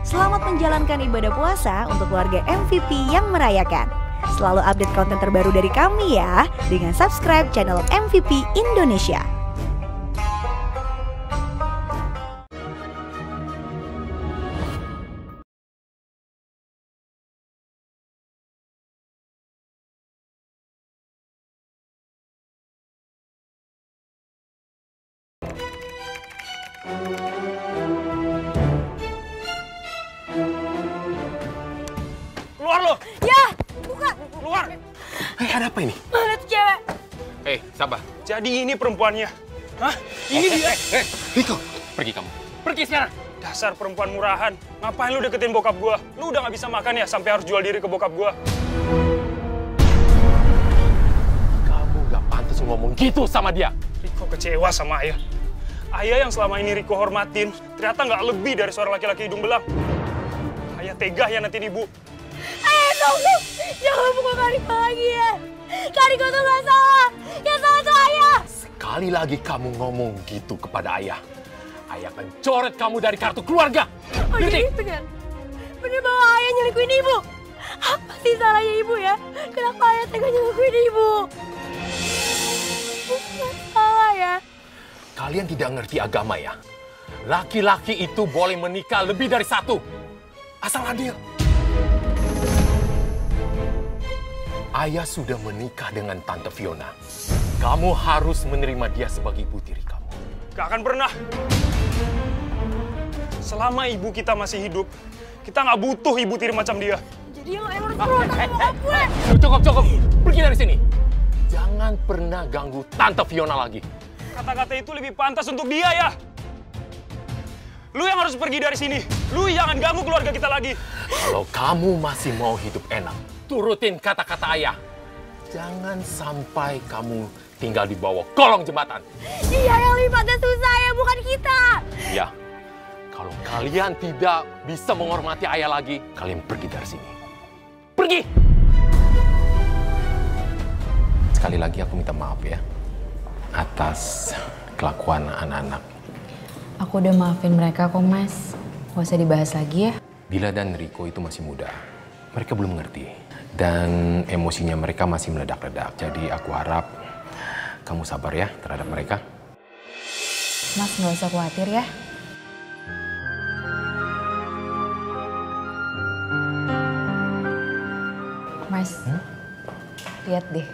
Selamat menjalankan ibadah puasa untuk keluarga MVP yang merayakan. Selalu update konten terbaru dari kami ya, dengan subscribe channel MVP Indonesia. Keluar lo! Ya, buka! Keluar! Hei, ada apa ini? Mana tuh cewek? Hei, sabar. Jadi ini perempuannya. Hah? Ini dia. Riko, pergi kamu. Pergi sekarang. Dasar perempuan murahan. Ngapain lu deketin bokap gua? Lu udah gak bisa makan ya sampai harus jual diri ke bokap gua? Kamu gak pantas ngomong gitu sama dia. Riko kecewa sama ayah. Ayah yang selama ini Riko hormatin, ternyata nggak lebih dari seorang laki-laki hidung belang. Ayah tega ya nanti ibu. Ayah tolong, jangan pukul Kariko lagi ya. Kariko tuh gak salah, yang salah tuh ayah. Sekali lagi kamu ngomong gitu kepada ayah, ayah akan coret kamu dari kartu keluarga. Oh jadi bener bahwa ayah nyelingkuhin ibu? Apa sih salahnya ibu ya? Kenapa ayah tega nyelingkuhin ibu? Bukan salah ya. Kalian tidak ngerti agama ya? Laki-laki itu boleh menikah lebih dari satu. Asal adil. Ayah sudah menikah dengan Tante Fiona. Kamu harus menerima dia sebagai ibu tiri kamu. Gak akan pernah. Selama ibu kita masih hidup, kita nggak butuh ibu tiri macam dia. Jadi yang harus berontak sama bokap gue. Cukup. Pergi dari sini. Jangan pernah ganggu Tante Fiona lagi. Kata-kata itu lebih pantas untuk dia ya. Lu yang harus pergi dari sini. Lu jangan ganggu keluarga kita lagi. Kalau kamu masih mau hidup enak, turutin kata-kata ayah. Jangan sampai kamu tinggal di bawah kolong jembatan. Dia yang libatnya susah ya, bukan kita. Ya, kalau kalian tidak bisa menghormati ayah lagi, kalian pergi dari sini. Pergi! Sekali lagi aku minta maaf ya, atas kelakuan anak-anak. Aku udah maafin mereka kok, Mas. Gak usah dibahas lagi ya. Bila dan Riko itu masih muda. Mereka belum mengerti. Dan emosinya mereka masih meledak-ledak. Jadi aku harap kamu sabar ya terhadap mereka. Mas gak usah khawatir ya. Mas, lihat deh.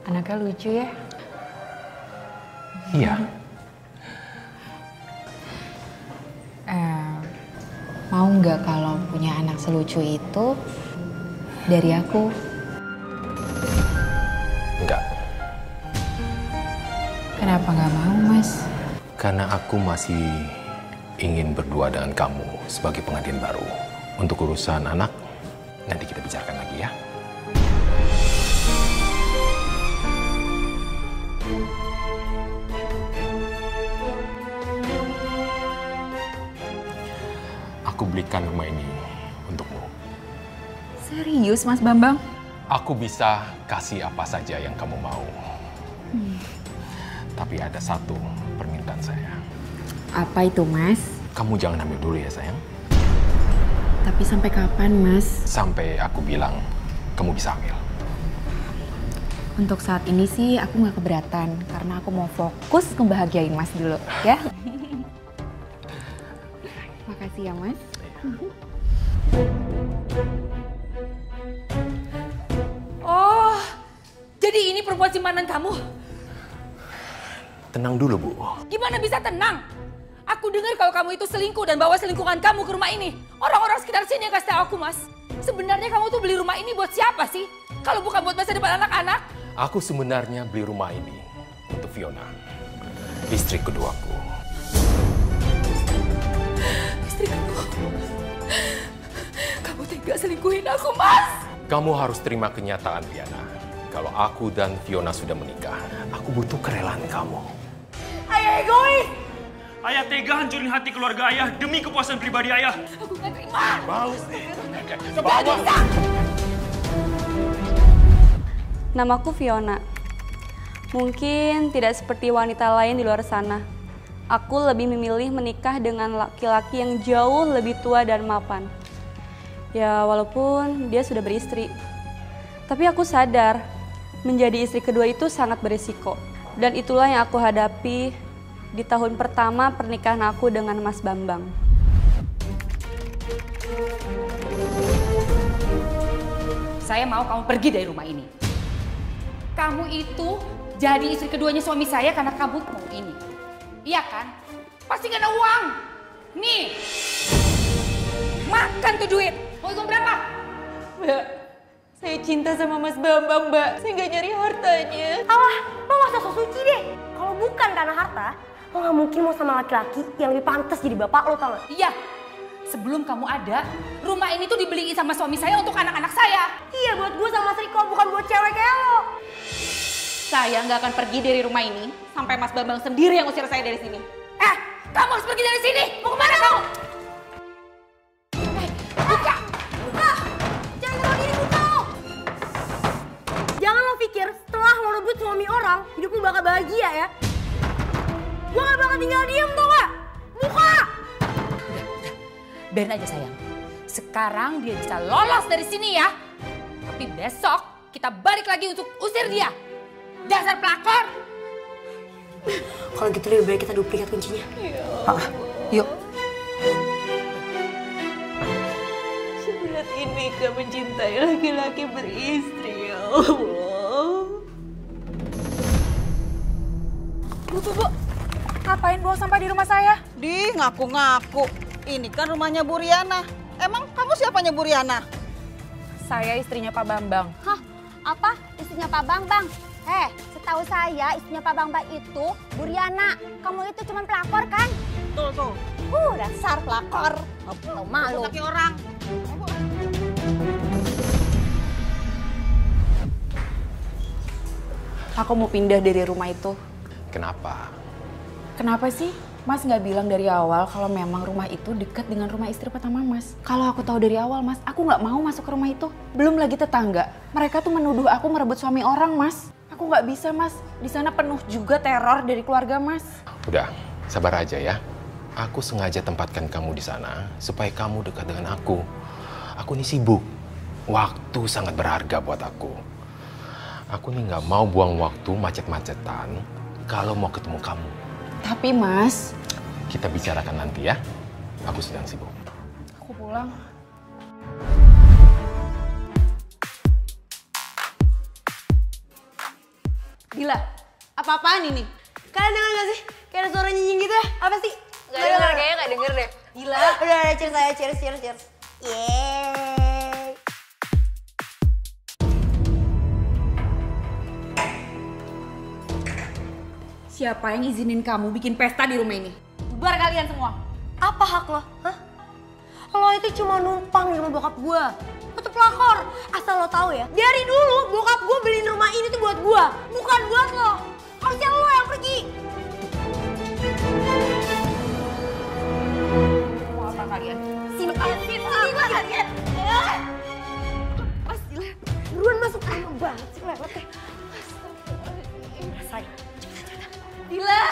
Anaknya lucu ya. Iya. Mau nggak kalau punya anak selucu itu dari aku? Enggak. Kenapa nggak mau, Mas? Karena aku masih ingin berdua dengan kamu sebagai pengantin baru. Untuk urusan anak, nanti kita bicarakan lagi ya. Aku belikan rumah ini untukmu. Serius, Mas Bambang? Aku bisa kasih apa saja yang kamu mau. Tapi ada satu permintaan saya. Apa itu, Mas? Kamu jangan ambil dulu ya, sayang. Tapi sampai kapan, Mas? Sampai aku bilang kamu bisa ambil. Untuk saat ini sih aku nggak keberatan. Karena aku mau fokus ngebahagiain Mas dulu, ya? Makasih ya, Mas. Oh, jadi ini perempuan simpanan kamu? Tenang dulu, Bu. Gimana bisa tenang? Aku dengar kalau kamu itu selingkuh dan bawa selingkuhan kamu ke rumah ini. Orang-orang sekitar sini yang kasih tahu aku, Mas. Sebenarnya kamu tuh beli rumah ini buat siapa sih? Kalau bukan buat masa depan anak-anak? Aku sebenarnya beli rumah ini untuk Fiona, istri keduaku. Istri kedua. Kamu tega selingkuhin aku, Mas? Kamu harus terima kenyataan, Diana. Kalau aku dan Fiona sudah menikah, aku butuh kerelaan kamu. Ayah egois. Ayah tega hancurin hati keluarga ayah demi kepuasan pribadi ayah. Aku gak terima. Mau? Namaku Fiona. Mungkin tidak seperti wanita lain di luar sana. aku lebih memilih menikah dengan laki-laki yang jauh lebih tua dan mapan. Ya walaupun dia sudah beristri. Tapi aku sadar menjadi istri kedua itu sangat berisiko. Dan itulah yang aku hadapi di tahun pertama pernikahan aku dengan Mas Bambang. Saya mau kamu pergi dari rumah ini. Kamu itu jadi istri keduanya suami saya karena kamu mau ini. Iya kan? Pasti karena uang. Nih. Makan tuh duit. Mau hitung berapa? Mbak, saya cinta sama Mas Bambang, Mbak. Saya nggak nyari hartanya. Alah, lo gak usah sok suci deh. Kalau bukan karena harta, lo gak mungkin mau sama laki-laki yang lebih pantas jadi bapak lo, tau gak? Iya. Sebelum kamu ada, rumah ini tuh dibeliin sama suami saya untuk anak-anak saya. Iya, buat gue sama Mas Riko, bukan buat cewek kayak lo. Saya nggak akan pergi dari rumah ini sampai Mas Bambang sendiri yang usir saya dari sini. Kamu harus pergi dari sini. Mau kemana kamu? Buka! Buka! Jangan tahu diri, buka lo! Jangan lo pikir setelah lo rebut suami orang, hidup lo bakal bahagia ya. Gue gak bakal tinggal diem tuh gak? Buka! Biarin aja sayang. Sekarang dia bisa lolos dari sini ya. Tapi besok kita balik lagi untuk usir dia. Dasar pelakor. Kalau gitu lebih baik kita duplikat kuncinya. Yuk. Seberat ini kau mencintai laki-laki beristri, ya Allah. Bu, ngapain buang sampah di rumah saya? Di ngaku-ngaku. Ini kan rumahnya Bu Riana. Emang kamu siapanya Bu Riana? Saya istrinya Pak Bambang. Hah? Apa? Istrinya Pak Bambang? Setahu saya istrinya Pak Bambang itu Bu Riana. Kamu itu cuma pelakor kan? Betul tuh. Dasar pelakor. Tahu malu. Kaki orang. Aku mau pindah dari rumah itu. Kenapa? Kenapa sih? Mas nggak bilang dari awal kalau memang rumah itu dekat dengan rumah istri pertama Mas. Kalau aku tahu dari awal Mas, aku nggak mau masuk ke rumah itu. Belum lagi tetangga. Mereka tuh menuduh aku merebut suami orang Mas. Aku nggak bisa Mas. Di sana penuh juga teror dari keluarga Mas. Udah, sabar aja ya. Aku sengaja tempatkan kamu di sana supaya kamu dekat dengan aku. Aku ini sibuk. Waktu sangat berharga buat aku. Aku nih nggak mau buang waktu macet-macetan kalau mau ketemu kamu. Tapi Mas, kita bicarakan nanti ya. Aku sedang sibuk. aku pulang. Gila, apa-apaan ini? Kalian denger gak sih? Kayak ada suara nyinying gitu ya? Apa sih? Gak denger, kayaknya gak denger deh. Gila. Udah, cheers saya, cheers. Yeay. Siapa yang izinin kamu bikin pesta di rumah ini? Bubar kalian semua. Apa hak lo? Hah? Lo itu cuma numpang di rumah bokap gue. Lo tuh pelakor. Asal lo tahu ya, dari dulu bokap gue beliin rumah ini tuh buat gue, bukan buat lo. Harusnya lo yang pergi. Mau apa kalian? Sini kalian. Mas, gila. Buruan masuk, lama banget sih lewatnya. Rasain. Dila,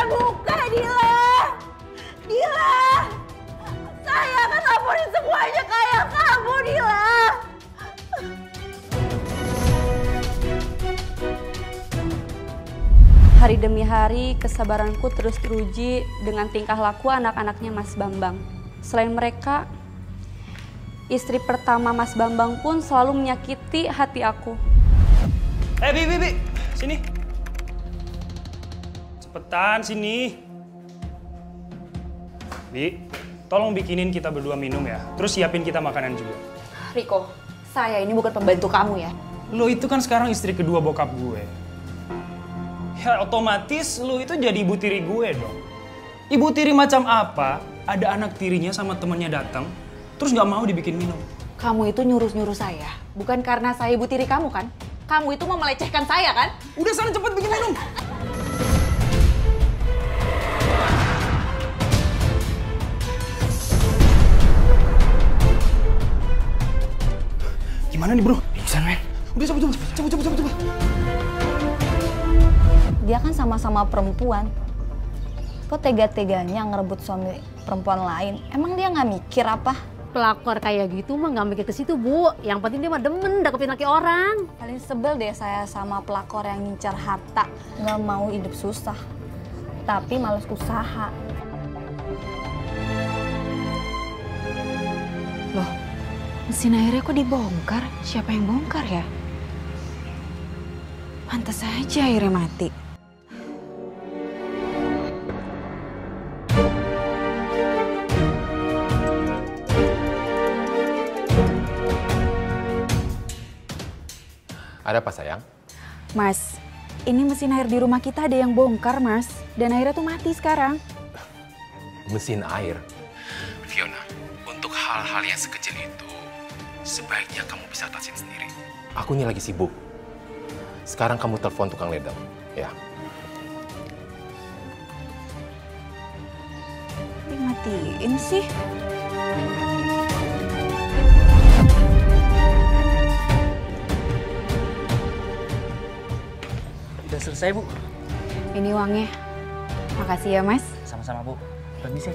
buka Dila. Saya akan laporin semuanya kayak kamu, Dila. Hari demi hari kesabaranku terus teruji dengan tingkah laku anak-anaknya Mas Bambang. Selain mereka, istri pertama Mas Bambang pun selalu menyakiti hati aku. Bi, sini. Cepetan sini. Bi, tolong bikinin kita berdua minum ya. Terus siapin kita makanan juga. Riko, saya ini bukan pembantu kamu ya. Lo itu kan sekarang istri kedua bokap gue. Ya otomatis lo itu jadi ibu tiri gue dong. Ibu tiri macam apa? Ada anak tirinya sama temennya datang, terus nggak mau dibikin minum. Kamu itu nyuruh-nyuruh saya, bukan karena saya ibu tiri kamu kan? Kamu itu mau melecehkan saya kan? Udah sana cepet bikin minum. Gimana nih bro? Pingsan men. Udah coba. Dia Dia kan sama-sama perempuan. Kok tega-teganya ngerebut suami perempuan lain? Emang dia nggak mikir apa? Pelakor kayak gitu mah nggak mikir ke situ, Bu. Yang penting dia mah demen deketin laki orang. Paling sebel deh saya sama pelakor yang ngincar harta, nggak mau hidup susah, tapi males usaha. Loh, mesin airnya kok dibongkar? Siapa yang bongkar ya? Pantes aja airnya mati. Ada apa sayang? Mas, ini mesin air di rumah kita ada yang bongkar, Mas. Dan airnya tuh mati sekarang. Mesin air? Fiona, untuk hal-hal yang sekecil itu, sebaiknya kamu bisa atasin sendiri. Aku ini lagi sibuk. Sekarang kamu telepon tukang ledeng, ya. Dimatiin sih. Udah selesai, Bu. Ini uangnya. Makasih ya, Mas. Sama-sama, Bu. Permisi.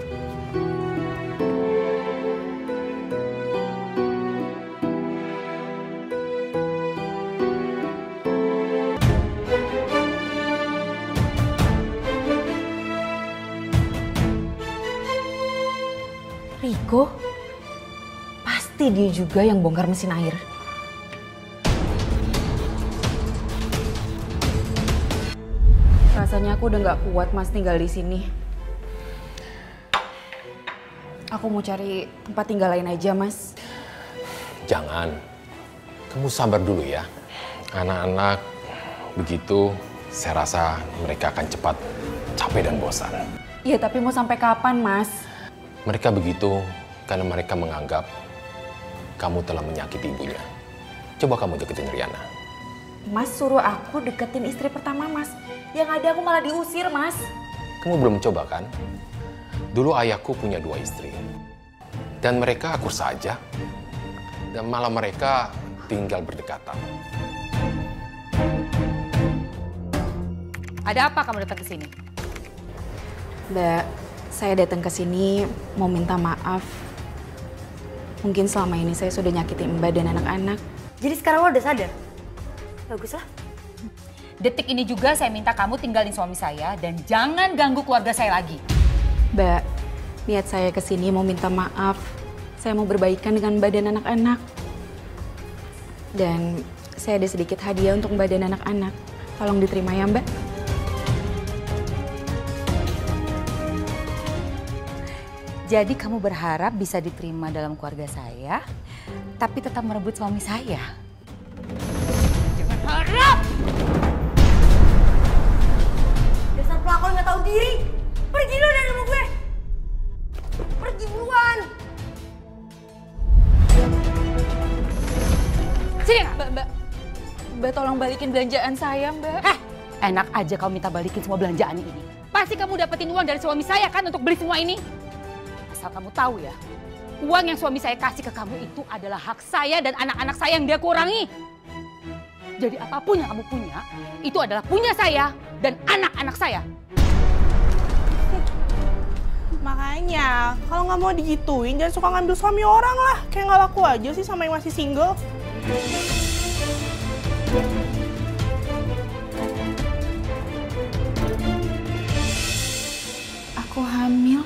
Riko? Pasti dia juga yang bongkar mesin air. Rasanya aku udah nggak kuat, Mas, tinggal di sini. Aku mau cari tempat tinggal lain aja, Mas. Jangan. Kamu sabar dulu ya. Anak-anak begitu, saya rasa mereka akan cepat capek dan bosan. Iya, tapi mau sampai kapan, Mas? Mereka begitu karena mereka menganggap kamu telah menyakiti ibunya. Coba kamu deketin Riana. Mas suruh aku deketin istri pertama, Mas. Yang ada aku malah diusir, Mas. Kamu belum coba kan? Dulu ayahku punya 2 istri. Dan mereka akur saja. Dan malah mereka tinggal berdekatan. Ada apa kamu datang ke sini? Mbak, saya datang ke sini mau minta maaf. Mungkin selama ini saya sudah nyakitin Mbak dan anak-anak. Jadi sekarang lo udah sadar? Baguslah. Detik ini juga saya minta kamu tinggalin suami saya dan jangan ganggu keluarga saya lagi. Mbak, niat saya ke sini mau minta maaf. Saya mau berbaikan dengan Mbak dan anak-anak. Dan saya ada sedikit hadiah untuk Mbak dan anak-anak. Tolong diterima ya, Mbak. Jadi kamu berharap bisa diterima dalam keluarga saya, tapi tetap merebut suami saya? Jangan harap! Dasar pelakor nggak tahu diri. Pergi lo dari rumah gue. Pergi buruan. Sini, Mbak tolong balikin belanjaan saya, Mbak. Enak aja kamu minta balikin semua belanjaan ini. Pasti kamu dapetin uang dari suami saya kan untuk beli semua ini? Asal kamu tahu ya, uang yang suami saya kasih ke kamu itu adalah hak saya dan anak-anak saya yang dia kurangi. Jadi apapun yang kamu punya, itu adalah punya saya dan anak-anak saya. Makanya, kalau nggak mau digituin, jangan suka ngambil suami orang lah. Kayak nggak laku aja sih sama yang masih single. Aku hamil.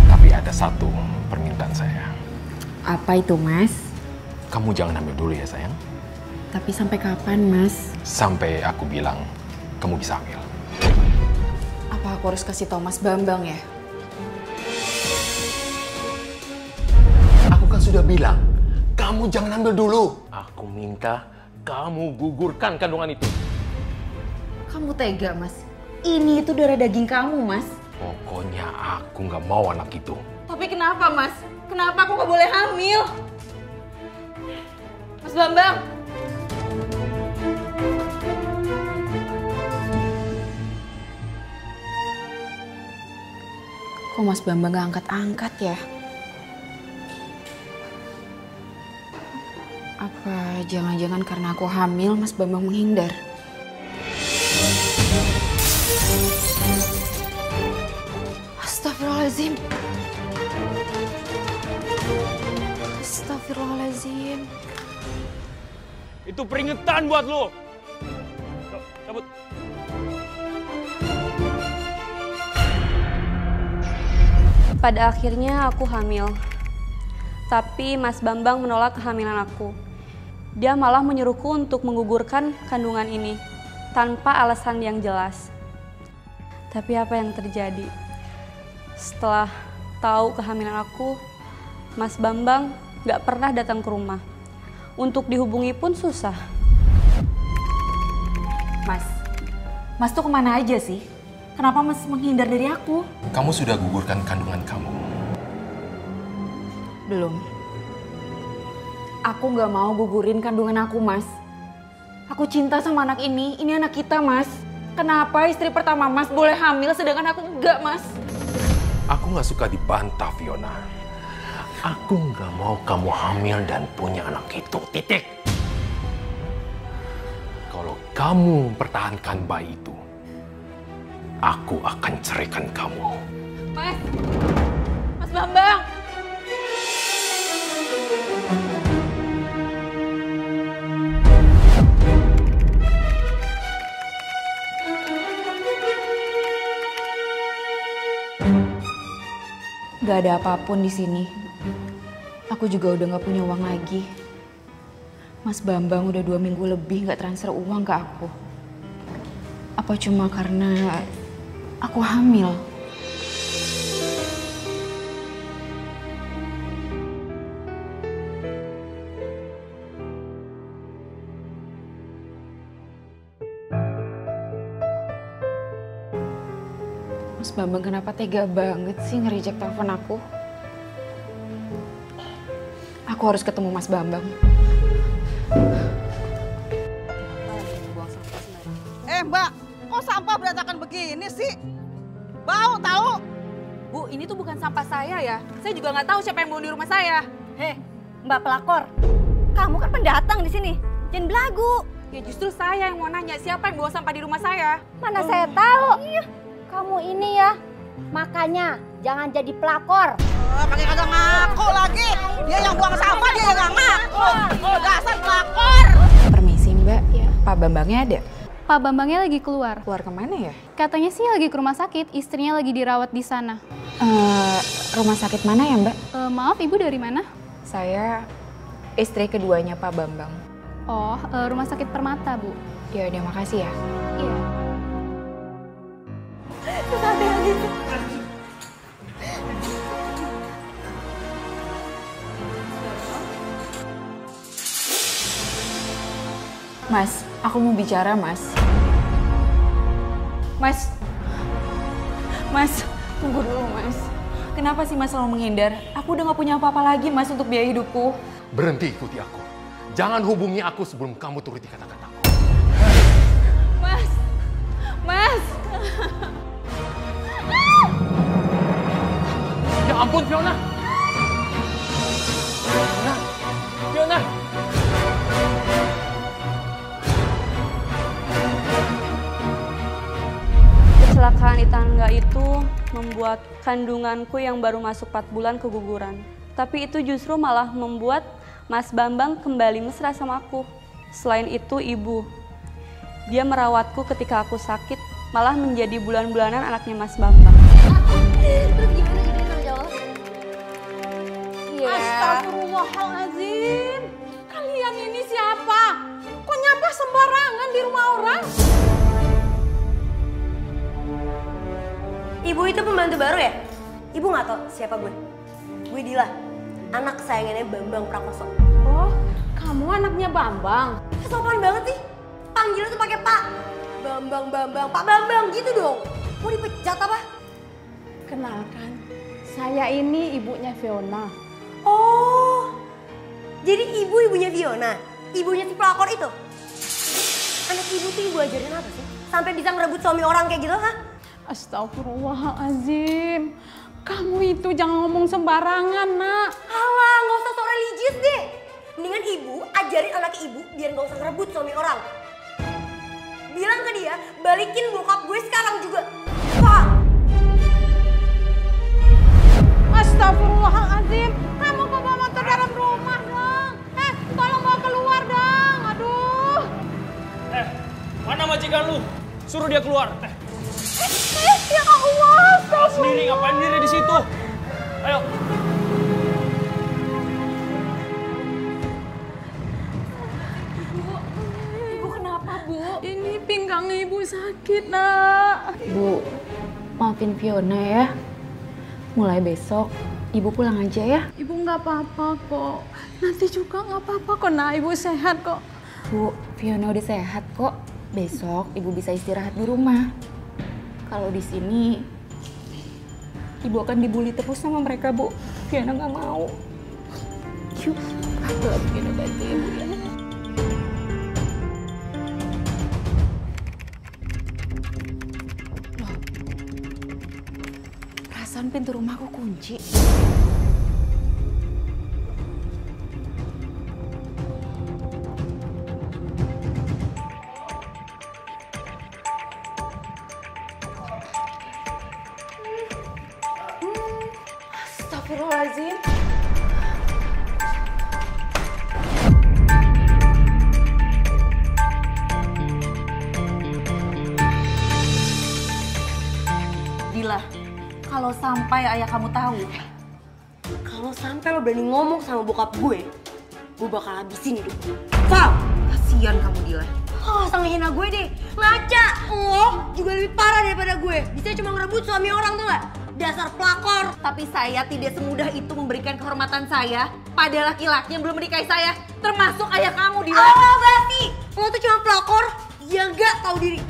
Tapi ada satu permintaan saya. Apa itu, Mas? Kamu jangan hamil dulu ya, sayang. Tapi sampai kapan, Mas? Sampai aku bilang kamu bisa hamil. Apa aku harus kasih tau Mas Bambang ya? Aku kan sudah bilang, kamu jangan ambil dulu. Aku minta kamu gugurkan kandungan itu. Kamu tega, Mas. Ini itu darah daging kamu, Mas. Pokoknya aku nggak mau anak itu. Tapi kenapa, Mas? Kenapa aku nggak boleh hamil? Mas Bambang! Kok Mas Bambang gak angkat-angkat ya? Apa jangan-jangan karena aku hamil Mas Bambang menghindar? Astagfirullahaladzim. Astagfirullahaladzim. Itu peringatan buat lo. Cabut. Pada akhirnya aku hamil. Tapi Mas Bambang menolak kehamilan aku. Dia malah menyuruhku untuk menggugurkan kandungan ini tanpa alasan yang jelas. Tapi apa yang terjadi? Setelah tahu kehamilan aku, Mas Bambang gak pernah datang ke rumah. Untuk dihubungi pun susah. Mas tuh kemana aja sih? Kenapa Mas menghindar dari aku? Kamu sudah gugurkan kandungan kamu? Belum. Aku gak mau gugurin kandungan aku, Mas. Aku cinta sama anak ini anak kita, Mas. Kenapa istri pertama Mas boleh hamil sedangkan aku enggak, Mas? Aku gak suka dibantah, Fiona. Aku gak mau kamu hamil dan punya anak itu, titik. Kalau kamu mempertahankan bayi itu, aku akan ceraikan kamu. Mas Bambang! Gak ada apapun di sini. Aku juga udah gak punya uang lagi. Mas Bambang udah 2 minggu lebih gak transfer uang ke aku. Apa cuma karena aku hamil? Mas Bambang kenapa tega banget sih nge-reject telepon aku? Aku harus ketemu Mas Bambang. Mbak, kok sampah berantakan begini sih? Bau tahu? Bu, ini tuh bukan sampah saya ya. Saya juga nggak tahu siapa yang bawa di rumah saya. Heh, Mbak pelakor. Kamu kan pendatang di sini. Jangan belagu. Ya justru saya yang mau nanya siapa yang bawa sampah di rumah saya. Mana saya tahu. Iya. Kamu ini ya. Makanya jangan jadi pelakor. Pakai kagak ngaku lagi. Dia yang buang sampah, dia yang nggak ngaku. Dasar pelakor. Permisi Mbak, ya. Pak Bambangnya ada? Pak Bambangnya lagi keluar. Keluar kemana ya? Katanya sih lagi ke rumah sakit, istrinya lagi dirawat di sana. Rumah sakit mana ya Mbak? Maaf, Ibu dari mana? Saya istri keduanya Pak Bambang. Oh, Rumah Sakit Permata, Bu. Ya udah, makasih ya. Iya. Mas, aku mau bicara, Mas. Mas, tunggu dulu, Mas. Kenapa sih Mas selalu menghindar? Aku udah gak punya apa-apa lagi, Mas, untuk biaya hidupku. Berhenti ikuti aku. Jangan hubungi aku sebelum kamu turuti kata-kataku. Mas! Ya ampun, Fiona! Fiona! Kecelakaan di tangga itu membuat kandunganku yang baru masuk 4 bulan keguguran. Tapi itu justru malah membuat Mas Bambang kembali mesra sama aku. Selain itu Ibu, dia merawatku ketika aku sakit, malah menjadi bulan-bulanan anaknya Mas Bambang. Terus gimana jawab? Iya. Astagfirullahaladzim. Kalian ini siapa? Kok nyampah sembarangan di rumah orang? Ibu itu pembantu baru ya? Ibu nggak tahu siapa gue? Gue Dila, anak kesayangannya Bambang Prakoso. Oh, kamu anaknya Bambang? Sopan banget sih. Panggilnya tuh pakai Pak. Bambang, Pak Bambang gitu dong. Mau dipecat apa? Kenalkan, saya ini ibunya Fiona. Oh, jadi ibunya Fiona? Ibunya si pelakor itu? Anak ibu tuh ibu ajarin apa sih? Sampai bisa ngerebut suami orang kayak gitu, ha? Astagfirullahaladzim. Kamu itu jangan ngomong sembarangan, Nak. Alah, nggak usah sok religius deh. Mendingan ibu ajarin anak ibu biar nggak usah ngerebut suami orang. Bilang ke dia, balikin bokap gue sekarang juga. Pak! dia keluar. Ya Allah. Salah sendiri, ngapain diri di situ? Ayo. Ibu kenapa, Bu? Ini pinggang Ibu sakit, Nak. Bu, maafin Fiona ya. Mulai besok, Ibu pulang aja ya. Ibu nggak apa-apa kok. Nanti juga nggak apa-apa kok, Nak. Ibu sehat kok. Bu, Fiona udah sehat kok. Besok Ibu bisa istirahat di rumah. Kalau di sini, Ibu akan dibully terus sama mereka, Bu. Fiona nggak mau. Yuk, aku Fiona bantu Ibu ya. Loh, perasaan pintu rumahku kunci. Astagfirullahaladzim. Dila, kalau sampai ayah kamu tahu, kalau sampai lo berani ngomong sama bokap gue bakal habisin hidup gue. Paham? Kasian kamu, Dila. Oh, sang hina gue deh. Ngaca, lo juga lebih parah daripada gue. Bisa cuma ngerebut suami orang tuh gak? Dasar pelakor. Tapi saya tidak semudah itu memberikan kehormatan saya pada laki-laki yang belum menikahi saya. Termasuk ayah kamu, Dila. Oh, berarti lo tuh cuma pelakor yang gak tahu diri.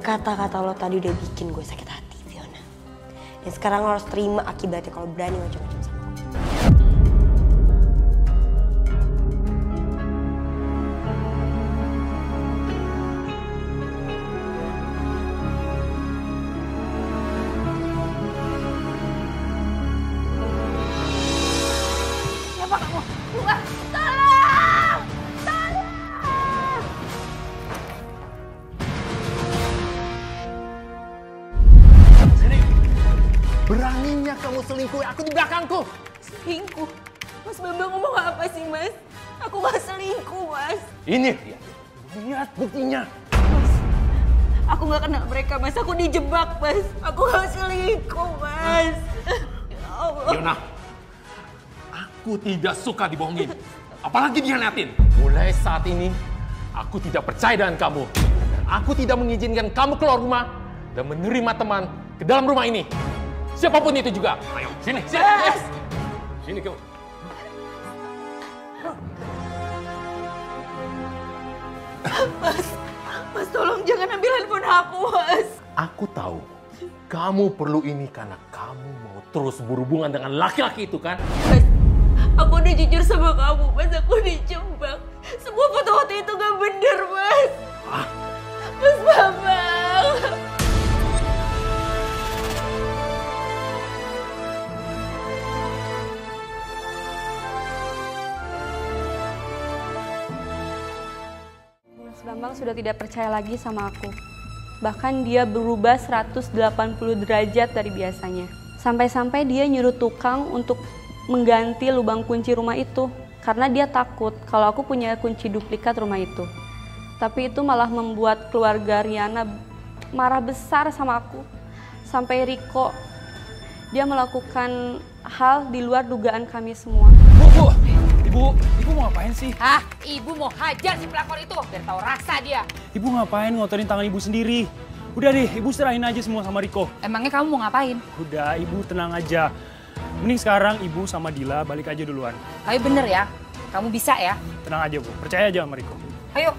Kata-kata lo tadi udah bikin gue sakit hati, Fiona. Dan sekarang lo harus terima akibatnya kalau berani macam-macam sama gue. Siapa kamu? Tolong! Beraninya kamu selingkuh aku di belakangku. Selingkuh? Mas Bambang ngomong apa sih, Mas? Aku gak selingkuh, Mas. Ini dia. Lihat buktinya. Mas, aku gak kenal mereka, Mas. Aku dijebak, Mas. Aku gak selingkuh, Mas. Ya Allah. Fiona, aku tidak suka dibohongin. Apalagi dihianatin. Mulai saat ini, aku tidak percaya dengan kamu. Dan aku tidak mengizinkan kamu keluar rumah dan menerima teman ke dalam rumah ini. Siapapun itu juga. Ayo, sini, sini. Yes. Sini kamu. Mas tolong jangan ambil handphone aku, Mas. Aku tahu kamu perlu ini karena kamu mau terus berhubungan dengan laki-laki itu kan? Mas, aku udah jujur sama kamu, Mas. Aku dijebak. Semua foto-foto itu gak bener, Mas. Hah? Mas Bambang. Mas Bambang sudah tidak percaya lagi sama aku. Bahkan dia berubah 180 derajat dari biasanya. Sampai-sampai dia nyuruh tukang untuk mengganti lubang kunci rumah itu. Karena dia takut kalau aku punya kunci duplikat rumah itu. Tapi itu malah membuat keluarga Riana marah besar sama aku. Sampai Riko, dia melakukan hal di luar dugaan kami semua. Ibu mau ngapain sih? Hah? Ibu mau hajar si pelakor itu biar tahu rasa dia. Ibu ngapain ngotorin tangan ibu sendiri? Udah deh, ibu serahin aja semua sama Riko. Emangnya kamu mau ngapain? Udah, ibu tenang aja. Mending sekarang ibu sama Dila balik aja duluan. Ayo bener ya, kamu bisa ya. Tenang aja bu, percaya aja sama Riko. Ayo.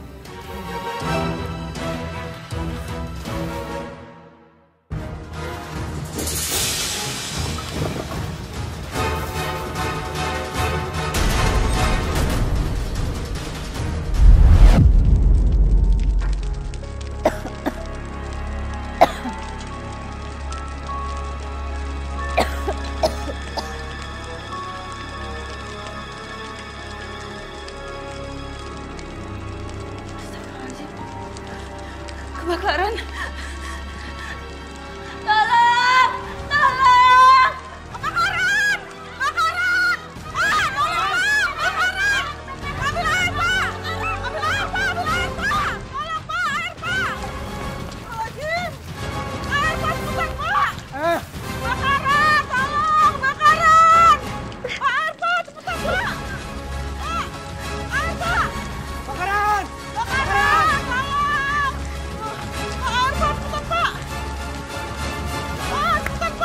Kebakaran. Tolong! Tolong! Kebakaran! Kebakaran! Ah, tolong, Pak! Kebakaran! Ambil air, Pak! Ambil air, Pak! Ambil air, Pak! Tolong, Pak! Air, Pak! Astagfirullahaladzim! Air, Pak! Cepetan, Pak! Kebakaran! Tolong! Kebakaran! Pak, air, Pak! Cepetan, Pak! Pak! Air, Pak! Kebakaran! Kebakaran! Tolong! Air, Pak! Cepetan, Pak! Cepetan, Pak!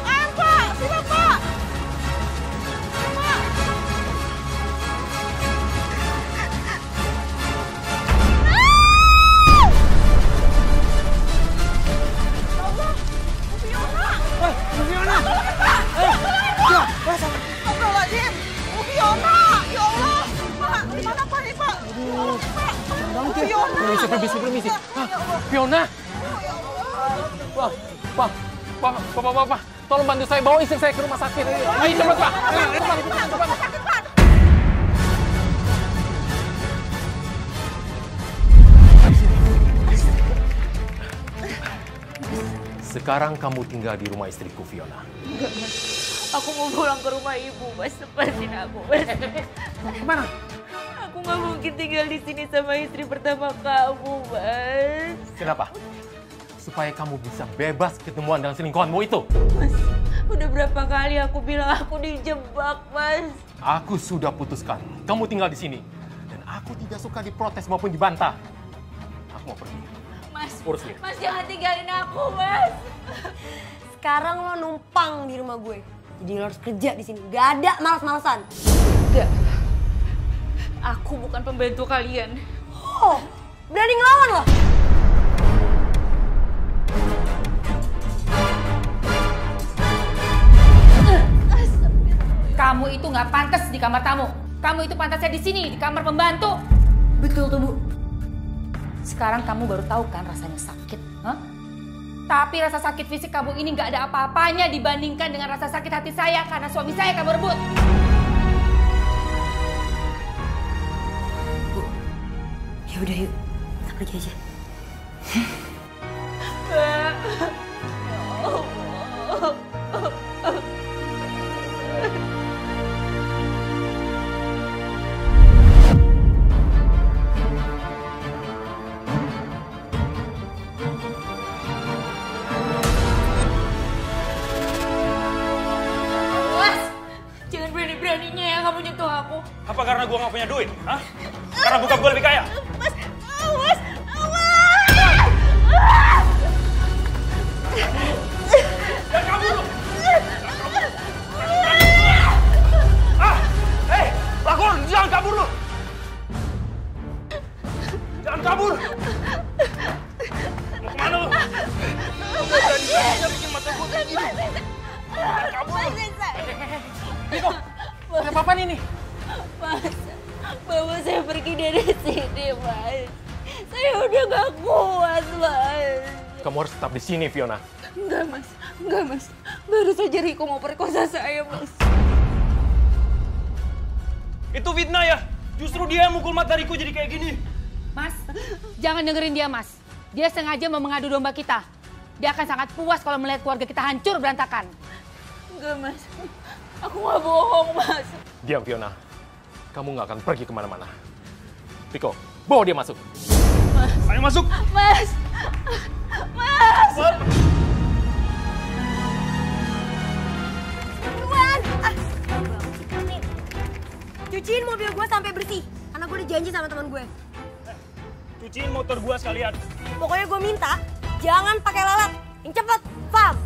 Air, Pak! Sini, Pak! Pak! Astagfirullahaladzim! Fiona! Ya Allah! Pak, di mana Pak nih, Pak? Tolong, Pak! Fiona! Permisi. Fiona! Pak, tolong bantu saya bawa istri saya ke rumah sakit. Ayo cepat, Pak. Cepat. Sekarang kamu tinggal di rumah istriku, Fiona. Enggak, Mas. Aku mau pulang ke rumah ibu, Mas. Lepasin aku, Mas. Kemana? Aku nggak mungkin tinggal di sini sama istri pertama kamu, Mas. Kenapa? Supaya kamu bisa bebas ketemuan dengan selingkuhanmu itu. Mas, udah berapa kali aku bilang aku dijebak, Mas. Aku sudah putuskan. Kamu tinggal di sini. Dan aku tidak suka diprotes maupun dibantah. Aku mau pergi. Mas, Urus dia. Mas jangan tinggalin aku, Mas. Sekarang lo numpang di rumah gue. Jadi lo harus kerja di sini. Gak ada malas-malasan. Enggak. Aku bukan pembantu kalian. Oh, berani ngelawan lo? Kamu itu nggak pantas di kamar tamu. Kamu itu pantasnya di sini, di kamar pembantu. Betul tuh, Bu. Sekarang kamu baru tahu kan rasanya sakit. Hah? Tapi rasa sakit fisik kamu ini nggak ada apa-apanya dibandingkan dengan rasa sakit hati saya karena suami saya kamu rebut. Bu, ya udah yuk, kita pergi aja. Berani-beraninya ya kamu nyentuh aku. Apa karena gua nggak punya duit? Hah? Karena bokap gua lebih kaya? Mas, Jangan kabur lu! Hei, lakukan! Jangan kabur lu! Jangan kabur! Mau kemana lu? Lu berani-beraninya bikin mata gua kayak gini. Jangan kabur lu! Biko, ada apa-apaan ini? Mas, bawa saya pergi dari sini, Mas. Saya udah gak kuat, Mas. Kamu harus tetap di sini, Fiona. Enggak, Mas. Baru saja Riko mau perkosa saya, Mas. Itu fitnah ya? Justru dia yang mukul mata Riko jadi kayak gini. Mas, jangan dengerin dia, Mas. Dia sengaja mau mengadu domba kita. Dia akan sangat puas kalau melihat keluarga kita hancur berantakan. Enggak, Mas. Aku nggak bohong, Mas. Diam, Fiona. Kamu nggak akan pergi kemana-mana. Riko, bawa dia masuk. Mas. Ayo masuk. Mas. Duluan. Cuciin mobil gue sampai bersih. Karena gue udah janji sama teman gue. Cuciin motor gua sekalian. Pokoknya gue minta, jangan pakai lalat. Yang cepet, paham?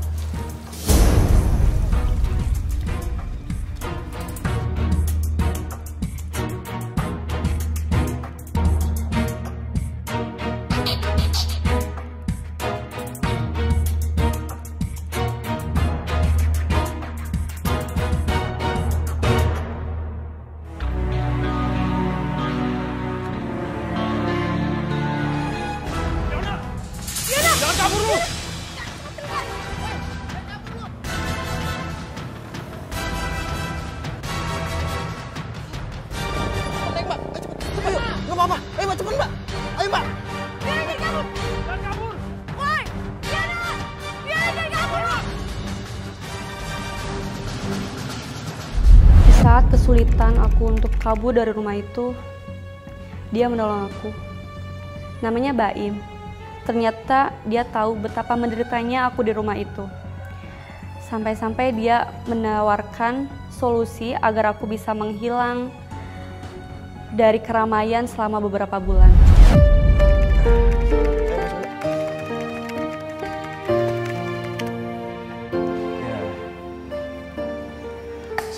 Jangan kabur lu! kesempatan aku untuk kabur dari rumah itu, dia menolong aku. Namanya Baim. Ternyata dia tahu betapa menderitanya aku di rumah itu. Sampai-sampai dia menawarkan solusi agar aku bisa menghilang dari keramaian selama beberapa bulan.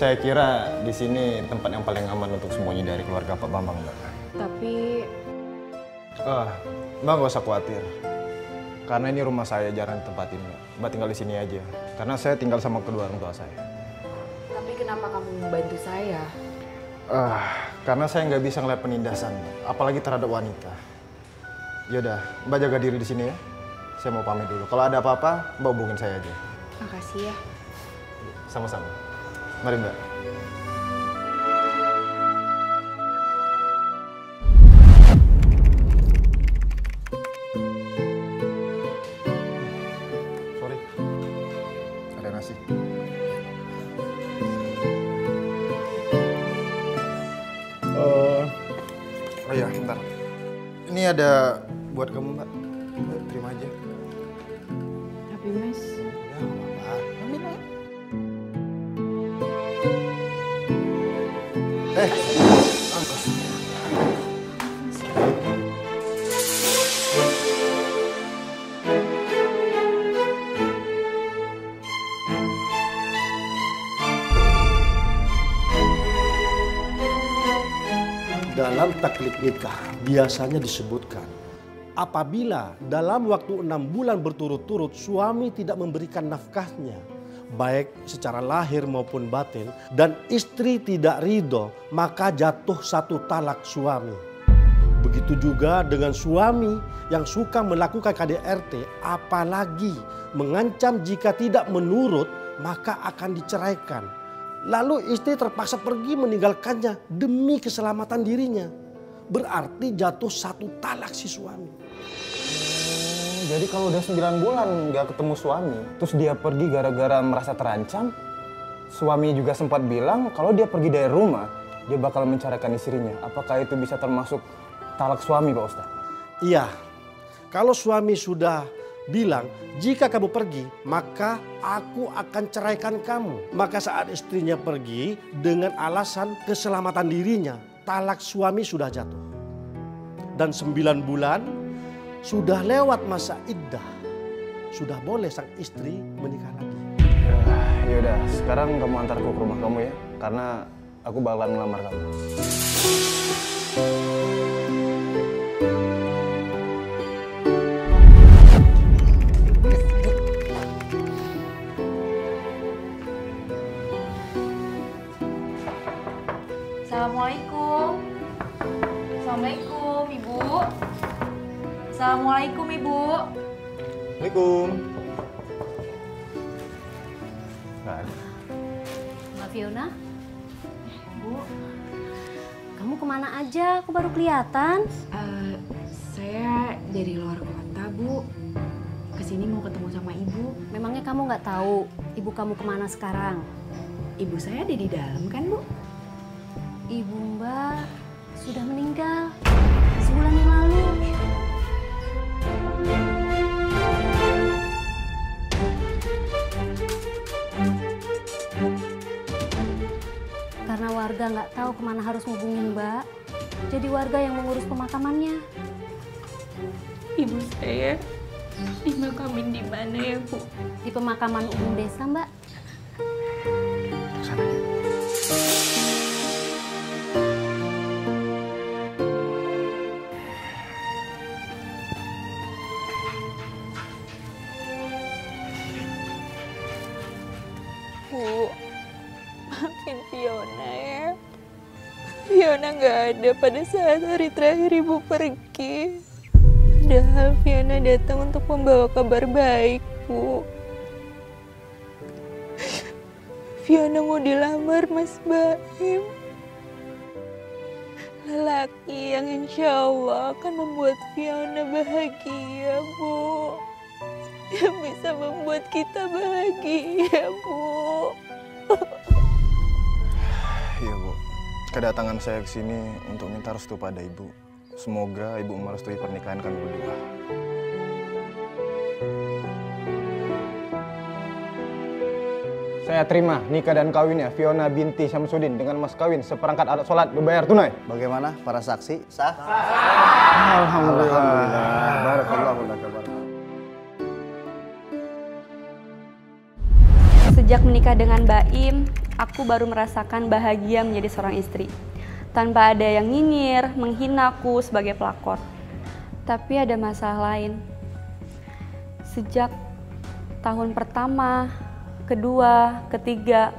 Saya kira di sini tempat yang paling aman untuk semuanya dari keluarga Pak Bambang, Mbak. Tapi... Mbak nggak usah khawatir. Karena ini rumah saya, jarang ditempatin, Mbak. Mbak tinggal di sini aja. Karena saya tinggal sama kedua orang tua saya. Tapi kenapa kamu membantu saya? Karena saya nggak bisa ngeliat penindasan, apalagi terhadap wanita. Yaudah, Mbak jaga diri di sini ya. Saya mau pamit dulu. Kalau ada apa-apa, Mbak hubungin saya aja. Makasih ya. Sama-sama. Mari, Mbak. Sorry. Ada nasi. Oh iya, bentar. Ini ada buat kamu, Mbak. Terima aja. Tapi Mas... Dalam taklid nikah biasanya disebutkan apabila dalam waktu 6 bulan berturut-turut suami tidak memberikan nafkahnya baik secara lahir maupun batin dan istri tidak ridho, maka jatuh 1 talak suami. Begitu juga dengan suami yang suka melakukan KDRT, apalagi mengancam jika tidak menurut maka akan diceraikan. Lalu istri terpaksa pergi meninggalkannya demi keselamatan dirinya. Berarti jatuh 1 talak si suami. Jadi kalau udah 9 bulan nggak ketemu suami, terus dia pergi gara-gara merasa terancam, suami juga sempat bilang kalau dia pergi dari rumah, dia bakal menceraikan istrinya. Apakah itu bisa termasuk talak suami, Pak Ustadz? Iya, kalau suami sudah bilang, jika kamu pergi, maka aku akan ceraikan kamu. Maka saat istrinya pergi dengan alasan keselamatan dirinya, talak suami sudah jatuh. Dan 9 bulan sudah lewat masa iddah. Sudah boleh sang istri menikah lagi. Yaudah, sekarang kamu antarku ke rumah kamu ya. Karena aku bakalan ngelamar kamu. Assalamualaikum. Assalamualaikum, Ibu. Assalamualaikum, Ibu. Waalaikumsalam. Nggak ada. Mbak Fiona? Bu, kamu kemana aja? Aku baru kelihatan. Saya dari luar kota, Bu. Kesini mau ketemu sama Ibu. Memangnya kamu nggak tahu ibu kamu kemana sekarang? Ibu saya ada di dalam kan, Bu? Ibu Mbak sudah meninggal sebulan yang lalu. Karena warga nggak tahu kemana harus ngubungin Mbak, jadi warga yang mengurus pemakamannya. Ibu saya dimakamin di mana ya, Bu? Di pemakaman umum desa, Mbak. Sana aja. Bu, maafin Fiona ya. Fiona nggak ada pada saat hari terakhir Ibu pergi. Padahal Fiona datang untuk membawa kabar baik, Bu. Fiona mau dilamar Mas Baim. Lelaki yang insya Allah akan membuat Fiona bahagia, Bu. Yang bisa membuat kita bahagia, Bu. Iya, Bu. Kedatangan saya ke sini untuk minta restu pada Ibu. Semoga Ibu merestui pernikahan kami berdua. Saya terima nikah dan kawinnya Fiona binti Syamsuddin dengan mas kawin seperangkat alat sholat berbayar tunai. Bagaimana para saksi? Sah? Alhamdulillah. Barakallahu laka. Sejak menikah dengan Baim, aku baru merasakan bahagia menjadi seorang istri. Tanpa ada yang nyinyir, menghinaku sebagai pelakor. Tapi ada masalah lain. Sejak tahun pertama, kedua, ketiga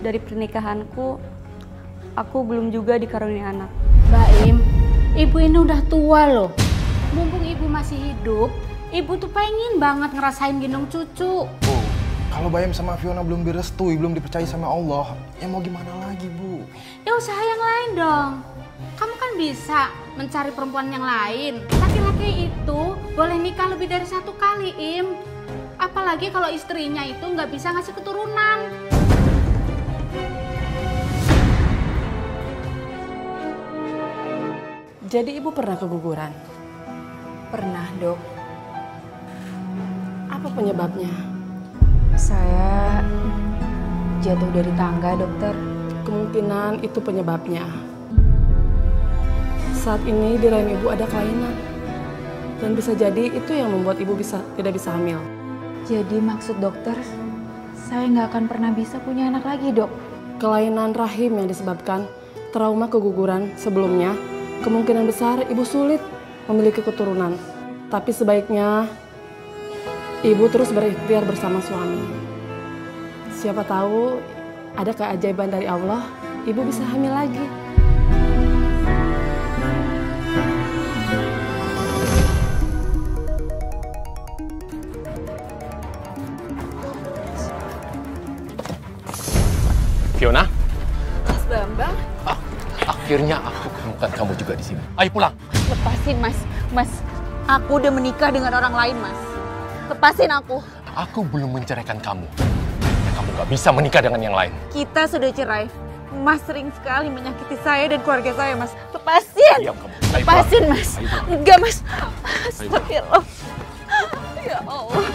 dari pernikahanku, aku belum juga dikaruniai anak. Baim, ibu ini udah tua loh. Mumpung ibu masih hidup, ibu tuh pengen banget ngerasain gendong cucu. Kalau Baim sama Fiona belum direstui, belum dipercaya sama Allah, ya mau gimana lagi, Bu? Ya usaha yang lain dong. Kamu kan bisa mencari perempuan yang lain. Laki-laki itu boleh nikah lebih dari 1 kali, Im. Apalagi kalau istrinya itu nggak bisa ngasih keturunan. Jadi ibu pernah keguguran? Pernah, Dok. Apa penyebabnya? Saya jatuh dari tangga, dokter. Kemungkinan itu penyebabnya. Saat ini di rahim ibu ada kelainan. Dan bisa jadi itu yang membuat ibu tidak bisa hamil. Jadi maksud dokter, saya nggak akan pernah bisa punya anak lagi, Dok. Kelainan rahim yang disebabkan trauma keguguran sebelumnya, kemungkinan besar ibu sulit memiliki keturunan. Tapi sebaiknya ibu terus berikhtiar bersama suami. Siapa tahu ada keajaiban dari Allah, ibu bisa hamil lagi. Fiona? Mas Bambang? Akhirnya aku menemukan kamu juga di sini. Ayo pulang. Lepasin, Mas. Mas, aku udah menikah dengan orang lain, Mas. Lepasin aku. Aku belum menceraikan kamu. Dan kamu gak bisa menikah dengan yang lain. Kita sudah cerai. Mas sering sekali menyakiti saya dan keluarga saya, Mas. Lepasin! Diam kamu. Lepasin, Mas. Enggak, Mas. Astagfirullah. Ya Allah.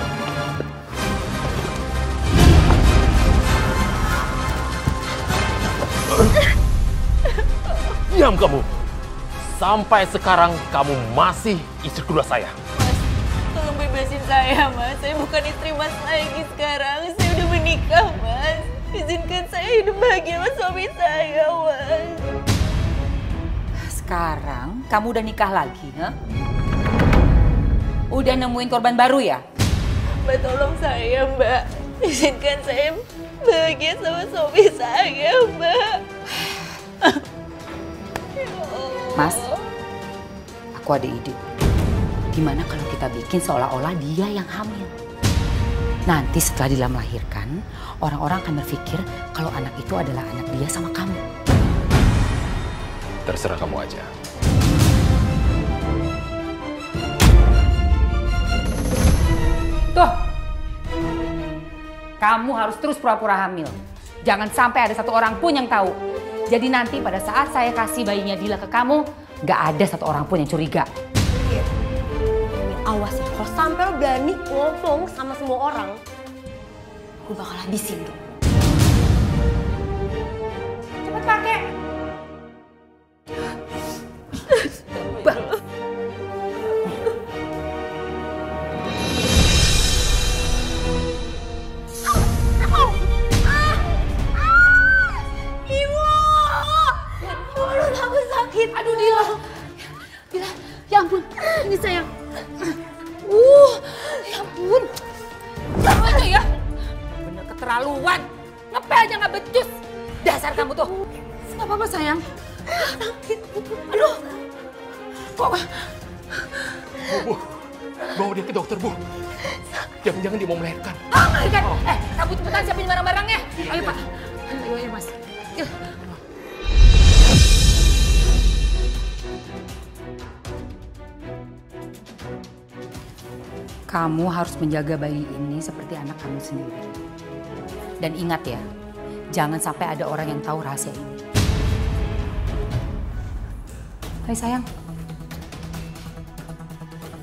Diam kamu. Sampai sekarang kamu masih istri kedua saya. Mas, tolong bebasin saya, Mas. Saya bukan istri Mas lagi sekarang. Saya udah menikah, Mas. Izinkan saya hidup bahagia sama suami saya, Mas. Sekarang kamu udah nikah lagi, ha? Udah nemuin korban baru ya? Mbak, tolong saya, Mbak. Izinkan saya bahagia sama suami saya, Mbak. Mas, aku ada ide. Gimana kalau kita bikin seolah-olah dia yang hamil? Nanti setelah Dila melahirkan, orang-orang akan berpikir kalau anak itu adalah anak dia sama kamu. Terserah kamu aja. Tuh, kamu harus terus pura-pura hamil. Jangan sampai ada 1 orang pun yang tahu. Jadi nanti pada saat saya kasih bayinya Dila ke kamu, gak ada 1 orang pun yang curiga. Awas ya, kalau sampai lo berani ngomong sama semua orang, gue bakal habisin tuh. Cepet pakai. Aduh Dila, Dila, ya ampun, ini sayang. Ya ampun. Kamu aja ya, bener keterlaluan. Ngepel aja gak becus. Dasar kamu tuh. Gak apa-apa sayang. Aduh. Kok? Bu, bawa dia ke dokter, Bu. Jangan-jangan dia mau melahirkan. Melahirkan? Kamu cepetan siapin barang-barangnya. Ayo Pak. Ayo Mas. Yuk. Kamu harus menjaga bayi ini seperti anak kamu sendiri. Dan ingat ya, jangan sampai ada orang yang tahu rahasia ini. Hai sayang.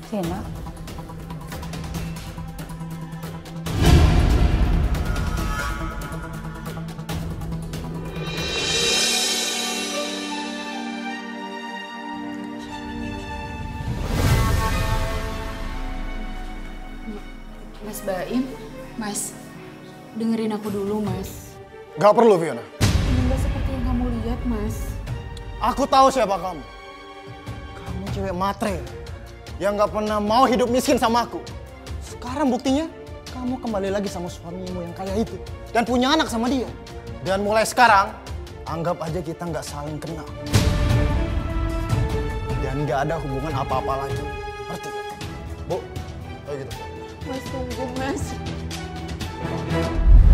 Sienna. Mas Baim, Mas, dengerin aku dulu, Mas. Gak perlu, Fiona. Ini nggak seperti yang kamu lihat, Mas. Aku tahu siapa kamu. Kamu cewek matre yang gak pernah mau hidup miskin sama aku. Sekarang buktinya, kamu kembali lagi sama suamimu yang kaya itu. Dan punya anak sama dia. Dan mulai sekarang, anggap aja kita gak saling kenal. Dan gak ada hubungan apa-apa lagi. Ngerti? Bu, kayak gitu. Mas, tunggu, Mas.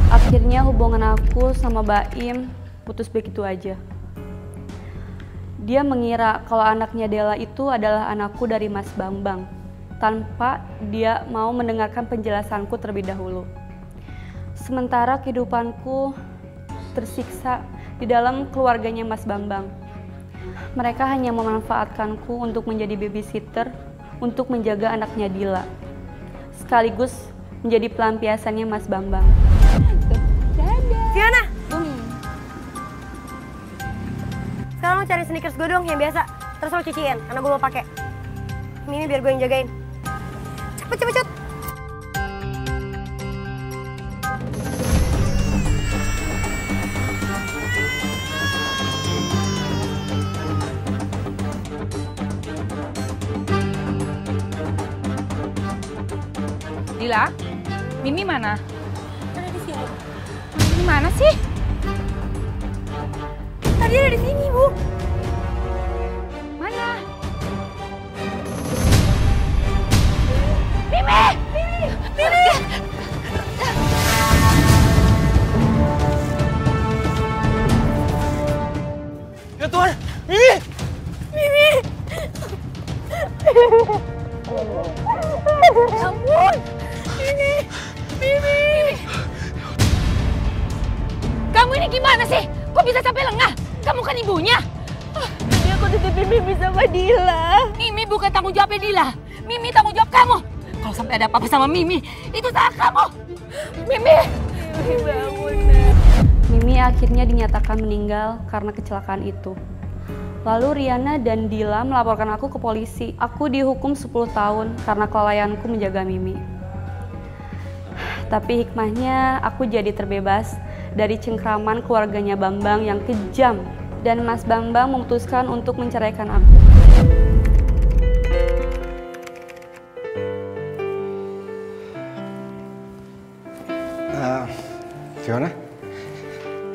Akhirnya hubungan aku sama Baim putus begitu aja. Dia mengira kalau anaknya Dela itu adalah anakku dari Mas Bambang, tanpa dia mau mendengarkan penjelasanku terlebih dahulu. Sementara kehidupanku tersiksa di dalam keluarganya Mas Bambang. Mereka hanya memanfaatkanku untuk menjadi babysitter untuk menjaga anaknya Dila, sekaligus menjadi pelampiasannya Mas Bambang. Fiona! Sekarang lo cari sneakers gue dong yang biasa. Terus lo cuciin, karena gue mau pakai. Ini biar gue yang jagain. Cepet, cepet, cepet. Dila, Mimi mana? Ada di sini. Mimi mana sih? Tadi ada di sini, Bu. Mana? Mimi! Mimi! Mimi! Ya Tuhan! Mimi! Mimi! Ya ampun! Mimi! Mimi! Kamu ini gimana sih? Kok bisa sampai lengah? Kamu kan ibunya. Tadi aku titipin Mimi sama Dila. Mimi bukan tanggung jawabnya Dila. Mimi tanggung jawab kamu. Kalau sampai ada apa-apa sama Mimi, itu salah kamu. Mimi! Mimi bangun, Nak. Mimi akhirnya dinyatakan meninggal karena kecelakaan itu. Lalu Riana dan Dila melaporkan aku ke polisi. Aku dihukum 10 tahun karena kelalaianku menjaga Mimi. Tapi hikmahnya aku jadi terbebas dari cengkraman keluarganya Bambang yang kejam. Dan Mas Bambang memutuskan untuk menceraikan aku. Fiona,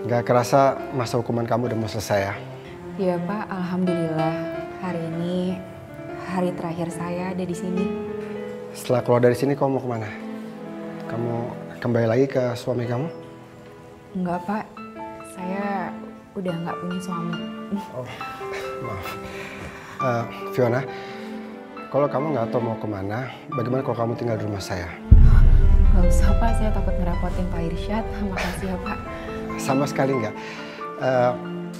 gak kerasa masa hukuman kamu udah mau selesai ya? Iya Pak, alhamdulillah hari ini hari terakhir saya ada di sini. Setelah keluar dari sini kamu mau kemana? Kamu kembali lagi ke suami kamu? Enggak Pak, saya udah nggak punya suami. Oh, maaf. Fiona, kalau kamu nggak tahu mau kemana, bagaimana kalau kamu tinggal di rumah saya? Gak usah Pak, saya takut ngerepotin Pak Irsyad. Makasih ya Pak. Sama sekali nggak.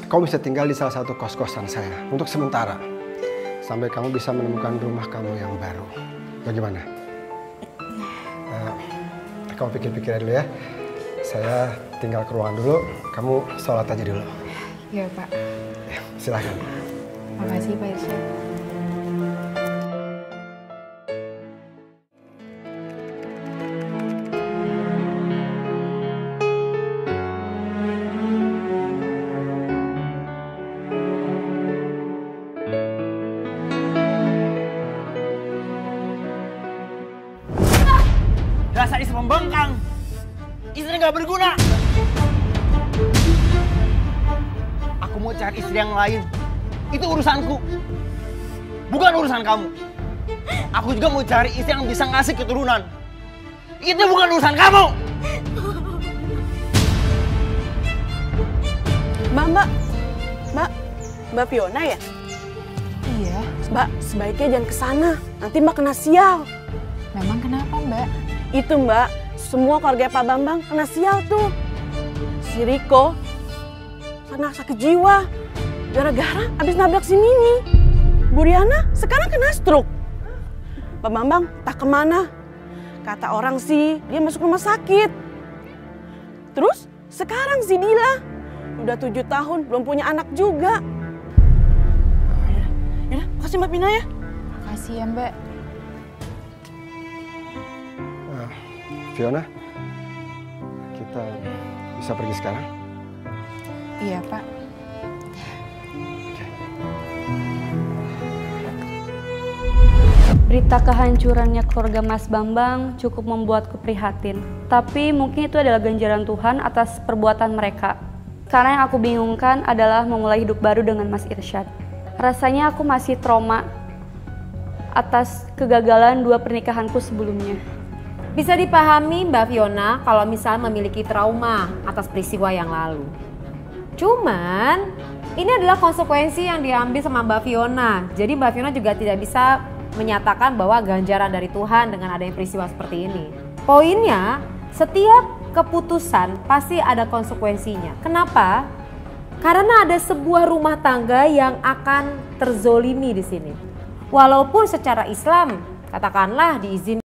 Kamu bisa tinggal di salah satu kos-kosan saya untuk sementara. Sampai kamu bisa menemukan rumah kamu yang baru. Bagaimana? Kamu pikir-pikir dulu ya. Saya tinggal ke ruangan dulu, kamu sholat aja dulu. Iya Pak. Ya, silahkan. Makasih Pak Irsyad. Dasar istri pembengkang. Istri nggak berguna. Aku mau cari istri yang lain. Itu urusanku. Bukan urusan kamu. Aku juga mau cari istri yang bisa ngasih keturunan. Itu bukan urusan kamu. Mbak Fiona ya? Iya. Mbak, sebaiknya jangan ke sana. Nanti Mbak kena sial. Memang kenapa Mbak? Itu Mbak, semua keluarga Pak Bambang kena sial tuh. Si Riko kena sakit jiwa gara-gara abis nabrak si Mimi. Bu Riana sekarang kena stroke. Pak Bambang tak kemana. Kata orang sih dia masuk rumah sakit. Terus sekarang si Dila udah 7 tahun belum punya anak juga. Yaudah, makasih Mbak Pina ya. Makasih ya Mbak. Fiona, kita bisa pergi sekarang? Iya Pak. Berita kehancurannya keluarga Mas Bambang cukup membuatku prihatin. Tapi mungkin itu adalah ganjaran Tuhan atas perbuatan mereka. Karena yang aku bingungkan adalah memulai hidup baru dengan Mas Irsyad. Rasanya aku masih trauma atas kegagalan 2 pernikahanku sebelumnya. Bisa dipahami Mbak Fiona kalau misalnya memiliki trauma atas peristiwa yang lalu. Cuman ini adalah konsekuensi yang diambil sama Mbak Fiona. Jadi Mbak Fiona juga tidak bisa menyatakan bahwa ganjaran dari Tuhan dengan adanya peristiwa seperti ini. Poinnya, setiap keputusan pasti ada konsekuensinya. Kenapa? Karena ada sebuah rumah tangga yang akan terzolimi di sini. Walaupun secara Islam katakanlah diizinkan